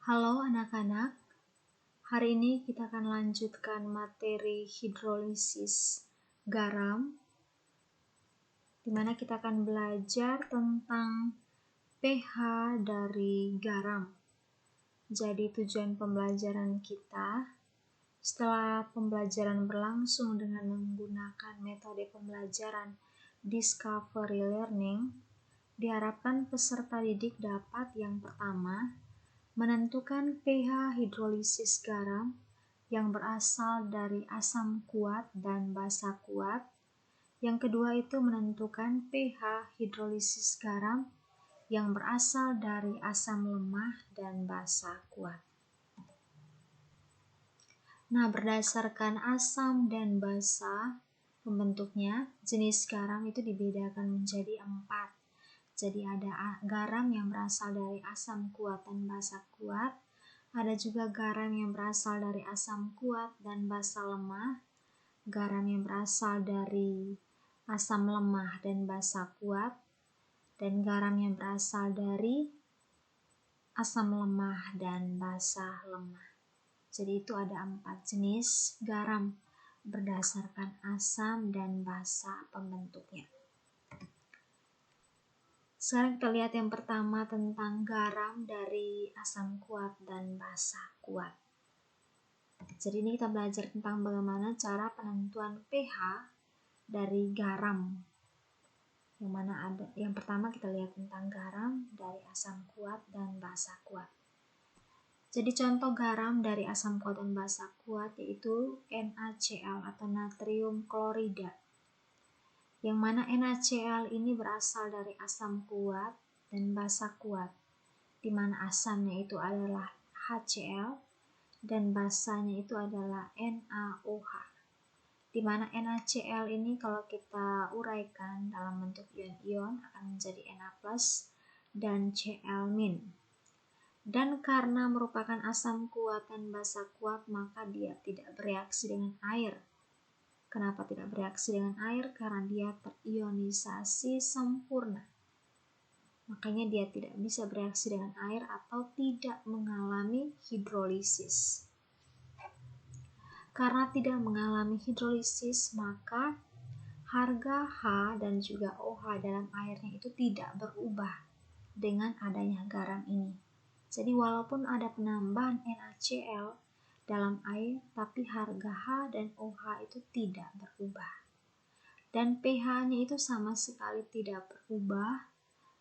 Halo anak-anak, hari ini kita akan lanjutkan materi hidrolisis garam, di mana kita akan belajar tentang pH dari garam. Jadi tujuan pembelajaran kita, setelah pembelajaran berlangsung dengan menggunakan metode pembelajaran Discovery Learning, diharapkan peserta didik dapat yang pertama, menentukan pH hidrolisis garam yang berasal dari asam kuat dan basa kuat. Yang kedua itu menentukan pH hidrolisis garam yang berasal dari asam lemah dan basa kuat. Nah, berdasarkan asam dan basa pembentuknya, jenis garam itu dibedakan menjadi 4. Jadi ada garam yang berasal dari asam kuat dan basa kuat, ada juga garam yang berasal dari asam kuat dan basa lemah, garam yang berasal dari asam lemah dan basa kuat, dan garam yang berasal dari asam lemah dan basa lemah. Jadi itu ada 4 jenis garam berdasarkan asam dan basa pembentuknya. Sekarang kita lihat yang pertama tentang garam dari asam kuat dan basa kuat. Jadi ini kita belajar tentang bagaimana cara penentuan pH dari garam. Yang pertama kita lihat tentang garam dari asam kuat dan basa kuat. Jadi contoh garam dari asam kuat dan basa kuat yaitu NaCl atau natrium klorida. Yang mana NaCl ini berasal dari asam kuat dan basa kuat, di mana asamnya itu adalah HCl dan basanya itu adalah NaOH. Di mana NaCl ini kalau kita uraikan dalam bentuk ion-ion akan menjadi Na+ dan Cl-. Dan karena merupakan asam kuat dan basa kuat, maka dia tidak bereaksi dengan air. Kenapa tidak bereaksi dengan air? Karena dia terionisasi sempurna. Makanya dia tidak bisa bereaksi dengan air atau tidak mengalami hidrolisis. Karena tidak mengalami hidrolisis, maka harga H dan juga OH dalam airnya itu tidak berubah dengan adanya garam ini. Jadi walaupun ada penambahan NaCl dalam air, tapi harga H dan OH itu tidak berubah. Dan pH-nya itu sama sekali tidak berubah,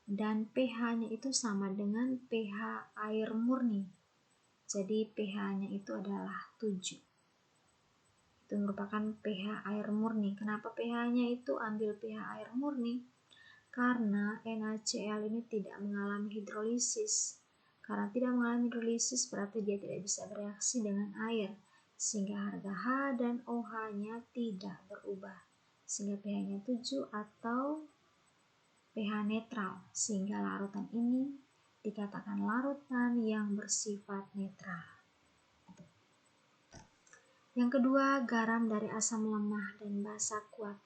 dan pH-nya itu sama dengan pH air murni. Jadi pH-nya itu adalah 7. Itu merupakan pH air murni. Kenapa pH-nya itu ambil pH air murni? Karena NaCl ini tidak mengalami hidrolisis. Karena tidak mengalami hidrolisis berarti dia tidak bisa bereaksi dengan air, sehingga harga H dan OH-nya tidak berubah, sehingga pH-nya 7 atau pH netral, sehingga larutan ini dikatakan larutan yang bersifat netral. Yang kedua, garam dari asam lemah dan basa kuat.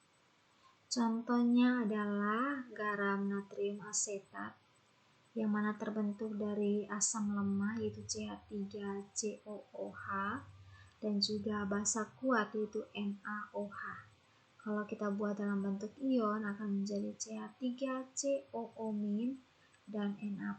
Contohnya adalah garam natrium asetat, yang mana terbentuk dari asam lemah yaitu CH3COOH dan juga basa kuat yaitu NaOH. Kalau kita buat dalam bentuk ion akan menjadi CH3COO- dan Na+.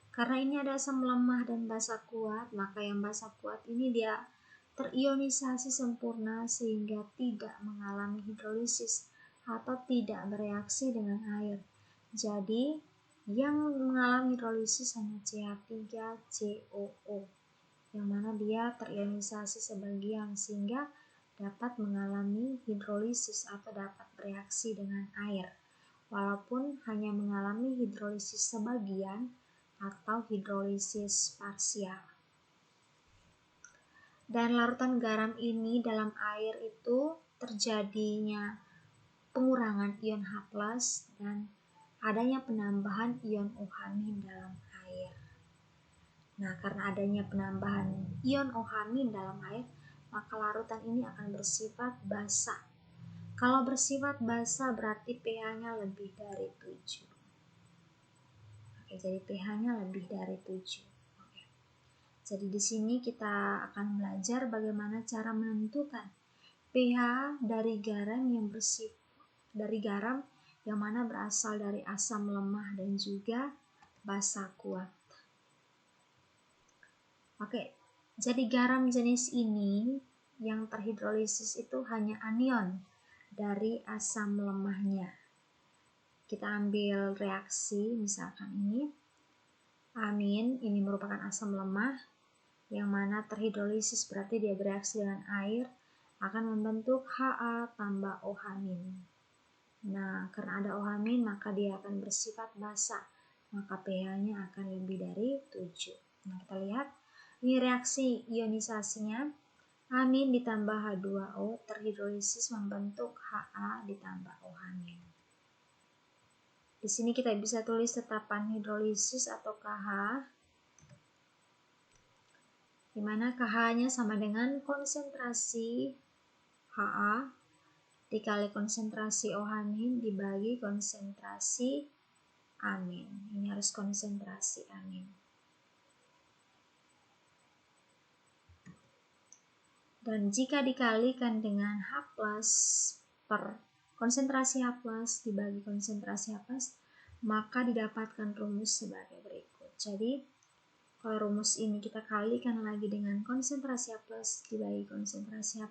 Karena ini ada asam lemah dan basa kuat, maka yang basa kuat ini dia terionisasi sempurna sehingga tidak mengalami hidrolisis atau tidak bereaksi dengan air. Jadi yang mengalami hidrolisis hanya CH3COO, yang mana dia terionisasi sebagian sehingga dapat mengalami hidrolisis atau dapat bereaksi dengan air, walaupun hanya mengalami hidrolisis sebagian atau hidrolisis parsial. Dan larutan garam ini dalam air itu terjadinya pengurangan ion H+ dan adanya penambahan ion OH- dalam air. Nah, karena adanya penambahan ion OH- dalam air, maka larutan ini akan bersifat basa. Kalau bersifat basa berarti pH-nya lebih dari 7. Oke, jadi pH-nya lebih dari 7. Jadi di sini kita akan belajar bagaimana cara menentukan pH dari garam yang mana berasal dari asam lemah dan juga basa kuat. Oke, jadi garam jenis ini yang terhidrolisis itu hanya anion dari asam lemahnya. Kita ambil reaksi, misalkan ini amin, ini merupakan asam lemah yang mana terhidrolisis, berarti dia bereaksi dengan air akan membentuk Ha tambah OH-. Nah, karena ada OH- maka dia akan bersifat basa, maka pH-nya akan lebih dari 7. Nah, kita lihat ini reaksi ionisasinya, amin ditambah H2O terhidrolisis membentuk Ha ditambah OH-. Di sini kita bisa tulis tetapan hidrolisis atau KH, di mana KH-nya sama dengan konsentrasi Ha dikali konsentrasi OH- dibagi konsentrasi amin. Ini harus konsentrasi amin. Dan jika dikalikan dengan H+ per konsentrasi H+ dibagi konsentrasi H+, maka didapatkan rumus sebagai berikut. Jadi, kalau rumus ini kita kalikan lagi dengan konsentrasi H+ dibagi konsentrasi H+,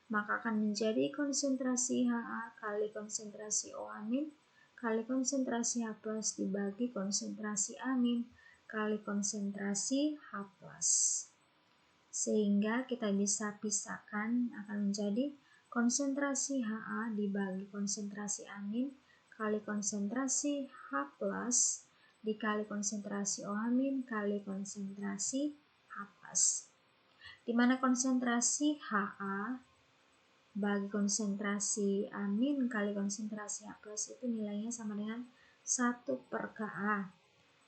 maka akan menjadi konsentrasi Ha kali konsentrasi OH- kali konsentrasi H+ dibagi konsentrasi amin kali konsentrasi H+. Sehingga kita bisa pisahkan akan menjadi konsentrasi Ha dibagi konsentrasi amin kali konsentrasi H+ dikali konsentrasi OH- kali konsentrasi H+. Di mana konsentrasi Ha bagi konsentrasi amin kali konsentrasi H+ itu nilainya sama dengan 1/Ka.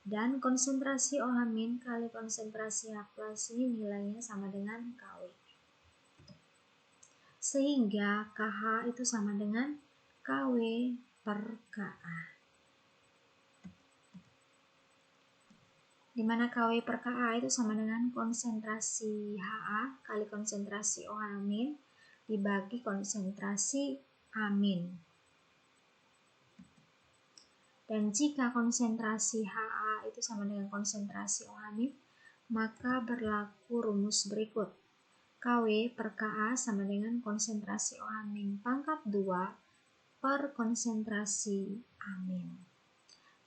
Dan konsentrasi OH- kali konsentrasi H+ ini nilainya sama dengan Kw. Sehingga KH itu sama dengan Kw/Ka. Di mana Kw/Ka itu sama dengan konsentrasi Ha kali konsentrasi OH- dibagi konsentrasi amin. Dan jika konsentrasi Ha itu sama dengan konsentrasi OH-, maka berlaku rumus berikut. Kw/Ka sama dengan konsentrasi OH- pangkat 2 per konsentrasi amin.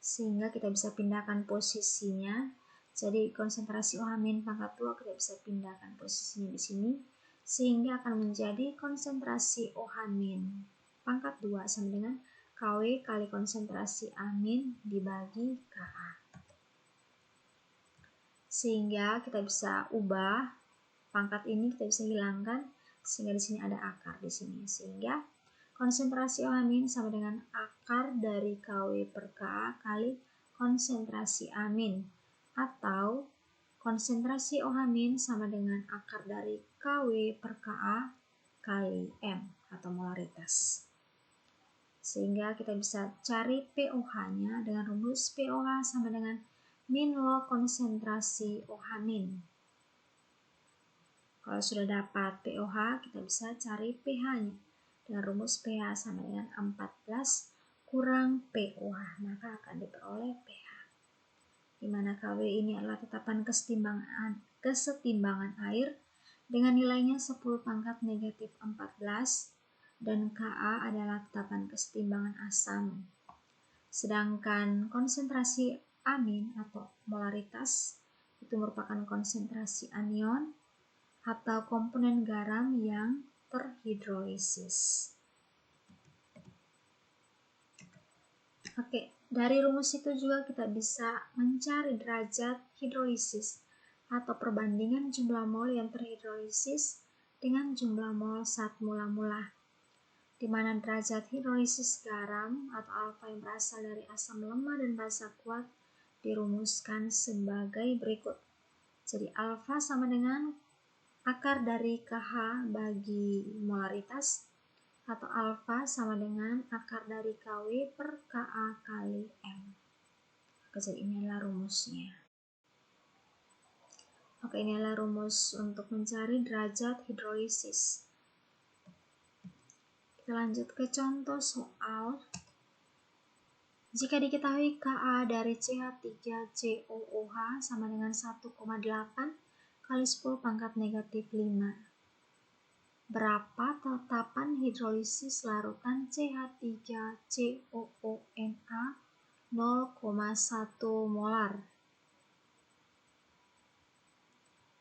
Sehingga kita bisa pindahkan posisinya. Jadi konsentrasi OH- pangkat 2 kita bisa pindahkan posisinya di sini. Sehingga akan menjadi konsentrasi OH- pangkat 2 sama dengan Kw kali konsentrasi amin dibagi Ka. Sehingga kita bisa ubah pangkat ini, kita bisa hilangkan sehingga di sini ada akar di sini. Sehingga konsentrasi OH- sama dengan akar dari Kw/Ka kali konsentrasi amin, atau konsentrasi OH- sama dengan akar dari Kw/Ka kali M atau molaritas. Sehingga kita bisa cari pOH-nya dengan rumus pOH sama dengan min log konsentrasi OH-. Kalau sudah dapat pOH, kita bisa cari pH-nya dengan rumus pH sama dengan 14 kurang pOH, maka akan diperoleh pH. Di mana Kw ini adalah tetapan kesetimbangan air dengan nilainya 10⁻⁴, dan Ka adalah tetapan kesetimbangan asam. Sedangkan konsentrasi amin atau molaritas itu merupakan konsentrasi anion atau komponen garam yang terhidrolisis. Oke, dari rumus itu juga kita bisa mencari derajat hidrolisis atau perbandingan jumlah mol yang terhidrolisis dengan jumlah mol saat mula-mula, di mana derajat hidrolisis garam atau alfa yang berasal dari asam lemah dan basa kuat dirumuskan sebagai berikut. Jadi alfa sama dengan akar dari KH bagi molaritas, atau alfa sama dengan akar dari Kw/Ka kali M. Jadi ini adalah rumusnya. Oke, inilah rumus untuk mencari derajat hidrolisis. Kita lanjut ke contoh soal. Jika diketahui Ka dari CH3COOH sama dengan 1,8 kali 10 pangkat negatif 5. Berapa tetapan hidrolisis larutan CH3COONA 0,1 molar?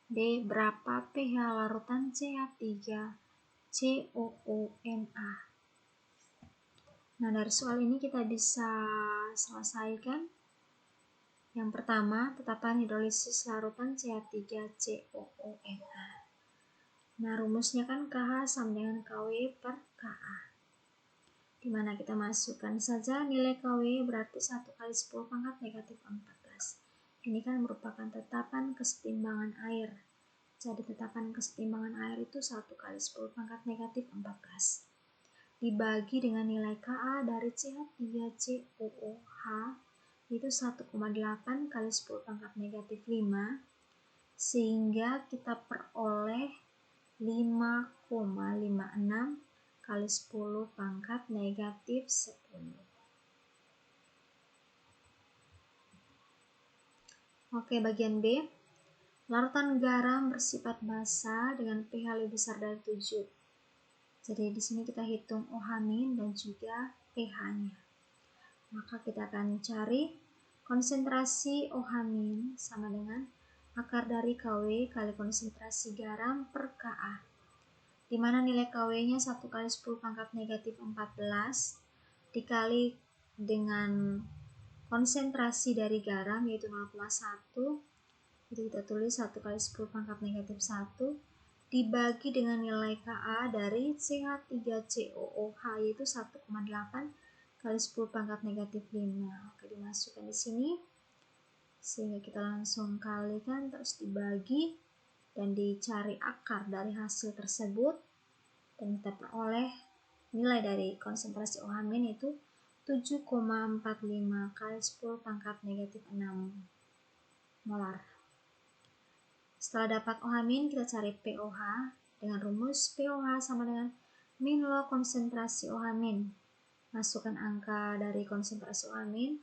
B. Berapa pH larutan CH3COONA? Nah, dari soal ini kita bisa selesaikan. Yang pertama, tetapan hidrolisis larutan CH3COONA. Nah, rumusnya kan KH sama dengan KW per KA. Dimana kita masukkan saja nilai KW berarti 1 kali 10 pangkat negatif 14. Ini kan merupakan tetapan kesetimbangan air. Jadi tetapan kesetimbangan air itu 1 kali 10 pangkat negatif 14. Dibagi dengan nilai Ka dari CH3COOH itu 1,8 kali 10 pangkat negatif 5. Sehingga kita peroleh 5,56 kali 10 pangkat negatif 10. Oke, bagian B. Larutan garam bersifat basa dengan pH lebih besar dari 7. Jadi di sini kita hitung OH- dan juga pH-nya. Maka kita akan cari konsentrasi OH- sama dengan akar dari KW kali konsentrasi garam per Ka. Di mana nilai KW-nya 1 kali 10 pangkat negatif 14 dikali dengan konsentrasi dari garam yaitu 0,1. Jadi kita tulis 1 kali 10 pangkat negatif 1 dibagi dengan nilai Ka dari CH3COOH yaitu 1,8 kali 10 pangkat negatif 5. Oke, dimasukkan di sini sehingga kita langsung kalikan terus dibagi dan dicari akar dari hasil tersebut dan kita peroleh nilai dari konsentrasi OH- itu 7,45 kali 10 pangkat negatif 6 molar. Setelah dapat OH- kita cari POH dengan rumus POH sama dengan min log konsentrasi OH-. Masukkan angka dari konsentrasi OH-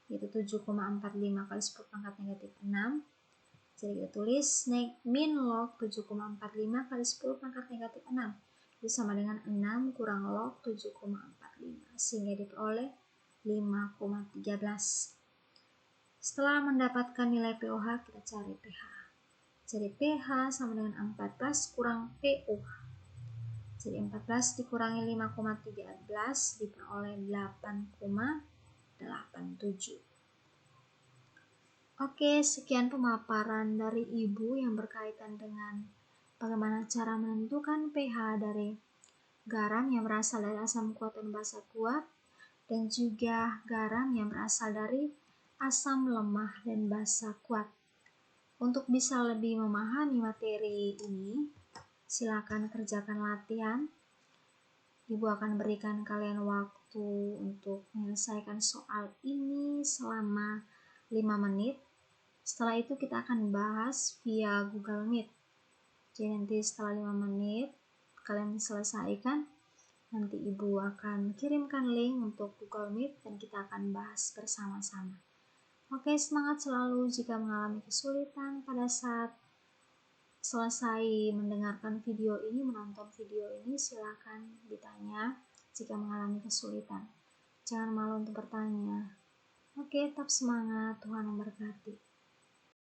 yaitu 7,45 kali 10 pangkat negatif 6. Jadi kita tulis min log 7,45 kali 10 pangkat negatif 6. Itu sama dengan 6 kurang log 7,45 sehingga diperoleh 5,13. Setelah mendapatkan nilai POH, kita cari pH. Jadi pH sama dengan 14 kurang POH. Jadi 14 dikurangi 5,13 diperoleh 8,87. Oke, sekian pemaparan dari Ibu yang berkaitan dengan bagaimana cara menentukan pH dari garam yang berasal dari asam kuat dan basa kuat, dan juga garam yang berasal dari asam lemah dan basa kuat. Untuk bisa lebih memahami materi ini, silakan kerjakan latihan. Ibu akan berikan kalian waktu untuk menyelesaikan soal ini selama 5 menit. Setelah itu kita akan bahas via Google Meet. Jadi nanti setelah 5 menit kalian selesaikan, nanti Ibu akan kirimkan link untuk Google Meet dan kita akan bahas bersama-sama. Oke, semangat selalu. Jika mengalami kesulitan pada saat selesai mendengarkan video ini, menonton video ini, silakan ditanya jika mengalami kesulitan. Jangan malu untuk bertanya. Oke, tetap semangat. Tuhan memberkati.